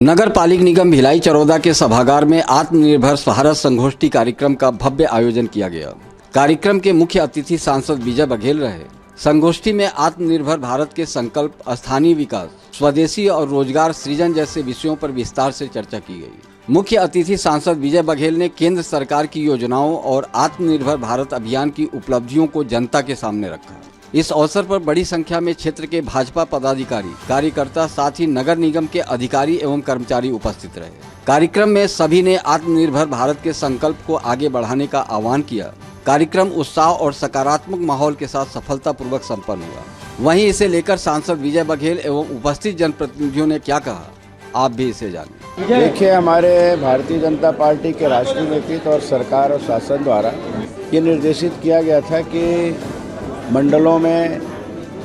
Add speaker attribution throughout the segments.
Speaker 1: नगर पालिक निगम भिलाई चरोदा के सभागार में आत्मनिर्भर भारत संगोष्ठी कार्यक्रम का भव्य आयोजन किया गया। कार्यक्रम के मुख्य अतिथि सांसद विजय बघेल रहे। संगोष्ठी में आत्मनिर्भर भारत के संकल्प, स्थानीय विकास, स्वदेशी और रोजगार सृजन जैसे विषयों पर विस्तार से चर्चा की गई। मुख्य अतिथि सांसद विजय बघेल ने केंद्र सरकार की योजनाओं और आत्मनिर्भर भारत अभियान की उपलब्धियों को जनता के सामने रखा। इस अवसर पर बड़ी संख्या में क्षेत्र के भाजपा पदाधिकारी, कार्यकर्ता, साथ ही नगर निगम के अधिकारी एवं कर्मचारी उपस्थित रहे। कार्यक्रम में सभी ने आत्मनिर्भर भारत के संकल्प को आगे बढ़ाने का आह्वान किया। कार्यक्रम उत्साह और सकारात्मक माहौल के साथ सफलतापूर्वक संपन्न हुआ। वहीं इसे लेकर सांसद विजय बघेल एवं उपस्थित जनप्रतिनिधियों ने क्या कहा, आप भी इसे जानिए।
Speaker 2: देखिए, हमारे भारतीय जनता पार्टी के राष्ट्रीय नेतृत्व और सरकार और शासन द्वारा ये निर्देशित किया गया था कि मंडलों में,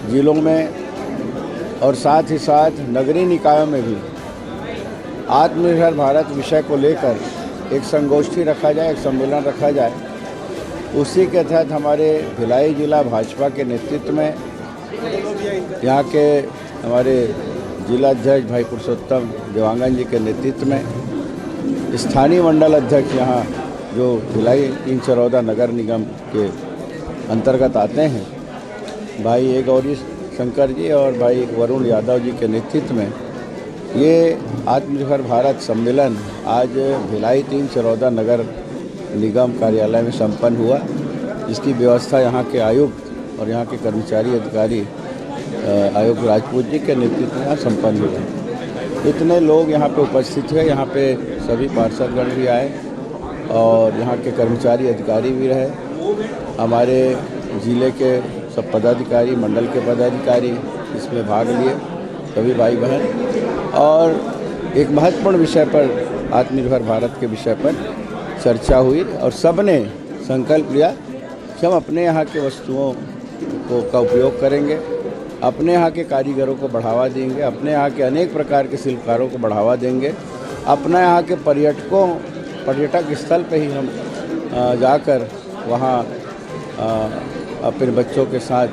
Speaker 2: जिलों में और साथ ही साथ नगरीय निकायों में भी आत्मनिर्भर भारत विषय को लेकर एक संगोष्ठी रखा जाए, एक सम्मेलन रखा जाए। उसी के तहत हमारे भिलाई जिला भाजपा के नेतृत्व में, यहाँ के हमारे जिला अध्यक्ष भाई पुरुषोत्तम देवांगन जी के नेतृत्व में, स्थानीय मंडल अध्यक्ष यहाँ जो भिलाई तीन चरौदा नगर निगम के अंतर्गत आते हैं, भाई ए गौरी शंकर जी और भाई वरुण यादव जी के नेतृत्व में ये आत्मनिर्भर भारत सम्मेलन आज भिलाई तीन चरौदा नगर निगम कार्यालय में संपन्न हुआ, जिसकी व्यवस्था यहाँ के आयुक्त और यहाँ के कर्मचारी अधिकारी आयुक्त राजपूत जी के नेतृत्व में संपन्न हुआ। इतने लोग यहाँ पे उपस्थित हुए, यहाँ पे सभी पार्षदगण भी आए और यहाँ के कर्मचारी अधिकारी भी रहे। हमारे जिले के सब पदाधिकारी, मंडल के पदाधिकारी इसमें भाग लिए, सभी भाई बहन, और एक महत्वपूर्ण विषय पर, आत्मनिर्भर भारत के विषय पर चर्चा हुई और सब ने संकल्प लिया कि हम अपने यहाँ के वस्तुओं का उपयोग करेंगे, अपने यहाँ के कारीगरों को बढ़ावा देंगे, अपने यहाँ के अनेक प्रकार के शिल्पकारों को बढ़ावा देंगे, अपने यहाँ के पर्यटक स्थल पे ही हम जाकर वहाँ अपने बच्चों के साथ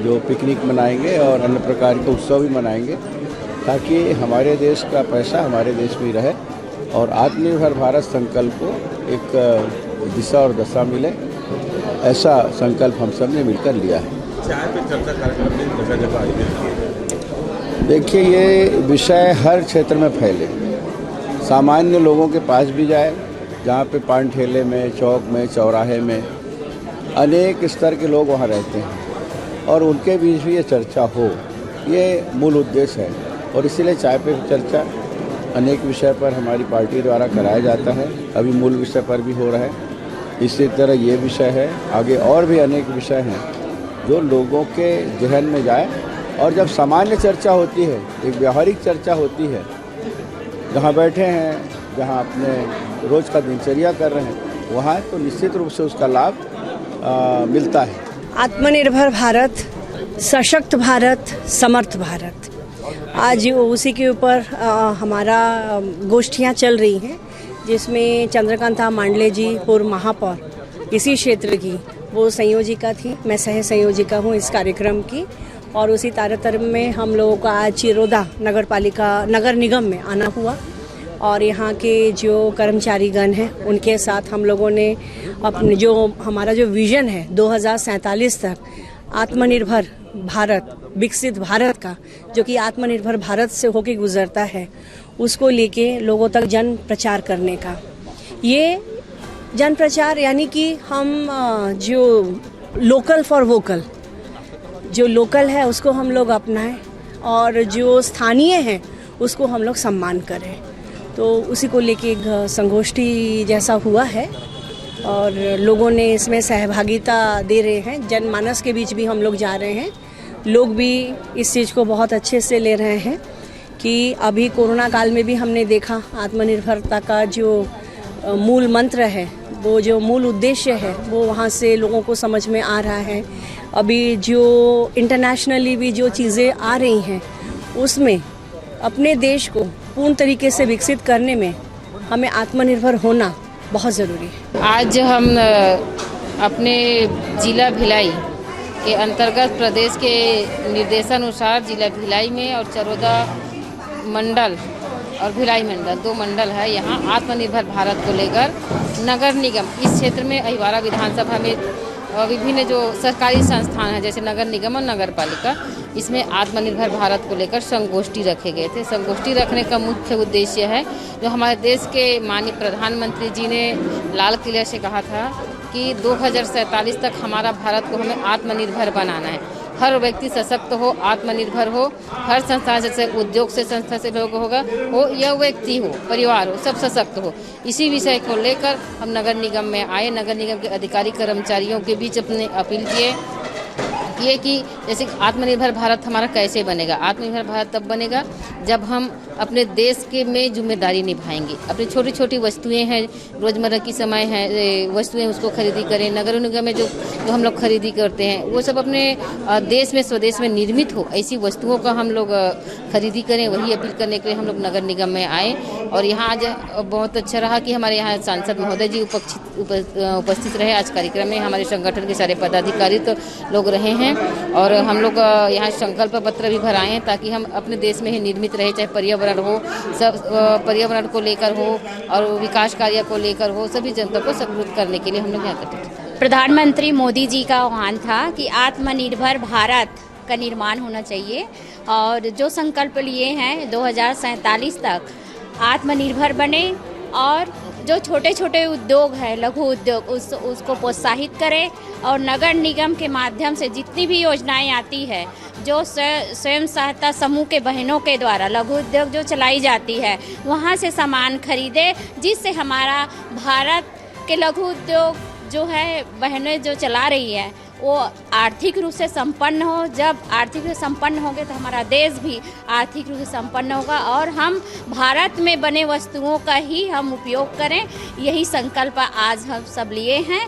Speaker 2: जो पिकनिक मनाएंगे और अन्य प्रकार के उत्सव भी मनाएंगे, ताकि हमारे देश का पैसा हमारे देश में ही रहे और आत्मनिर्भर भारत संकल्प को एक दिशा और दशा मिले। ऐसा संकल्प हम सब ने मिलकर लिया है। देखिए, ये विषय हर क्षेत्र में फैले, सामान्य लोगों के पास भी जाए, जहाँ पे पान ठेले में, चौक में, चौराहे में अनेक स्तर के लोग वहाँ रहते हैं और उनके बीच भी ये चर्चा हो, ये मूल उद्देश्य है। और इसीलिए चाय पे चर्चा अनेक विषय पर हमारी पार्टी द्वारा कराया जाता है, अभी मूल विषय पर भी हो रहा है। इसी तरह ये विषय है, आगे और भी अनेक विषय हैं जो लोगों के जहन में जाए। और जब सामान्य चर्चा होती है, एक व्यावहारिक चर्चा होती है, जहाँ बैठे हैं, जहाँ अपने रोज़ का दिनचर्या कर रहे हैं, वहाँ तो निश्चित रूप से उसका लाभ मिलता है।
Speaker 3: आत्मनिर्भर भारत, सशक्त भारत, समर्थ भारत, आज उसी के ऊपर हमारा गोष्ठियाँ चल रही हैं, जिसमें चंद्रकांता मांडले जी, पूर्व महापौर इसी क्षेत्र की, वो संयोजिका थी, मैं सह संयोजिका हूँ इस कार्यक्रम की। और उसी तारतम्य में हम लोगों का आज चिरोदा नगर निगम में आना हुआ और यहाँ के जो कर्मचारीगण हैं उनके साथ हम लोगों ने अपने जो हमारा जो विज़न है 2047 तक आत्मनिर्भर भारत, विकसित भारत का, जो कि आत्मनिर्भर भारत से होके गुजरता है, उसको लेके लोगों तक जन प्रचार करने का। ये जन प्रचार यानी कि हम जो लोकल फॉर वोकल, जो लोकल है उसको हम लोग अपनाएं और जो स्थानीय है उसको हम लोग सम्मान करें। तो उसी को लेके एक संगोष्ठी जैसा हुआ है और लोगों ने इसमें सहभागिता दे रहे हैं। जनमानस के बीच भी हम लोग जा रहे हैं, लोग भी इस चीज़ को बहुत अच्छे से ले रहे हैं कि अभी कोरोना काल में भी हमने देखा आत्मनिर्भरता का जो मूल मंत्र है, वो जो मूल उद्देश्य है, वो वहाँ से लोगों को समझ में आ रहा है। अभी जो इंटरनेशनली भी जो चीज़ें आ रही हैं, उसमें अपने देश को पूर्ण तरीके से विकसित करने में हमें आत्मनिर्भर होना बहुत ज़रूरी है।
Speaker 4: आज हम अपने जिला भिलाई के अंतर्गत प्रदेश के निर्देशानुसार जिला भिलाई में और चरोदा मंडल और भिलाई मंडल, 2 मंडल है यहाँ आत्मनिर्भर भारत को लेकर। नगर निगम इस क्षेत्र में अहिवारा विधानसभा में विभिन्न जो सरकारी संस्थान हैं जैसे नगर निगम और नगर पालिका, इसमें आत्मनिर्भर भारत को लेकर संगोष्ठी रखे गए थे। संगोष्ठी रखने का मुख्य उद्देश्य है जो हमारे देश के माननीय प्रधानमंत्री जी ने लाल किले से कहा था कि 2047 तक हमारा भारत को हमें आत्मनिर्भर बनाना है। हर व्यक्ति सशक्त हो, आत्मनिर्भर हो, हर संस्था जैसे उद्योग से संस्था से लोग होगा हो या व्यक्ति हो, परिवार हो, सब सशक्त हो। इसी विषय को लेकर हम नगर निगम में आए। नगर निगम के अधिकारी कर्मचारियों के बीच अपने अपील किए ये कि जैसे आत्मनिर्भर भारत हमारा कैसे बनेगा। आत्मनिर्भर भारत तब बनेगा जब हम अपने देश के में जिम्मेदारी निभाएंगे। अपनी छोटी छोटी वस्तुएं हैं, रोज़मर्रा की समय है वस्तुएं, उसको खरीदी करें। नगर निगम में जो हम लोग खरीदी करते हैं वो सब अपने देश में स्वदेश में निर्मित हो, ऐसी वस्तुओं का हम लोग खरीदी करें। वही अपील करने के लिए हम लोग नगर निगम में आए। और यहाँ आज बहुत अच्छा रहा कि हमारे यहाँ सांसद महोदय जी उपस्थित रहे। आज कार्यक्रम में हमारे संगठन के सारे पदाधिकारी तो लोग रहे हैं और हम लोग यहाँ संकल्प पत्र भी भराए हैं ताकि हम अपने देश में ही निर्मित रहे, चाहे पर्यावरण हो, सब पर्यावरण को लेकर हो और विकास कार्य को लेकर हो, सभी जनता को जागरूक करने के लिए हम लोग यहाँ करते हैं।
Speaker 5: प्रधानमंत्री मोदी जी का आह्वान था कि आत्मनिर्भर भारत का निर्माण होना चाहिए और जो संकल्प लिए हैं 2047 तक आत्मनिर्भर बने और जो छोटे छोटे उद्योग है, लघु उद्योग, उसको प्रोत्साहित करें और नगर निगम के माध्यम से जितनी भी योजनाएं आती है जो स्वयं सहायता समूह के बहनों के द्वारा लघु उद्योग जो चलाई जाती है वहाँ से सामान खरीदे, जिससे हमारा भारत के लघु उद्योग जो है बहनें जो चला रही है वो आर्थिक रूप से संपन्न हो। जब आर्थिक रूप से संपन्न होंगे तो हमारा देश भी आर्थिक रूप से संपन्न होगा और हम भारत में बने वस्तुओं का ही हम उपयोग करें। यही संकल्प आज हम सब लिए हैं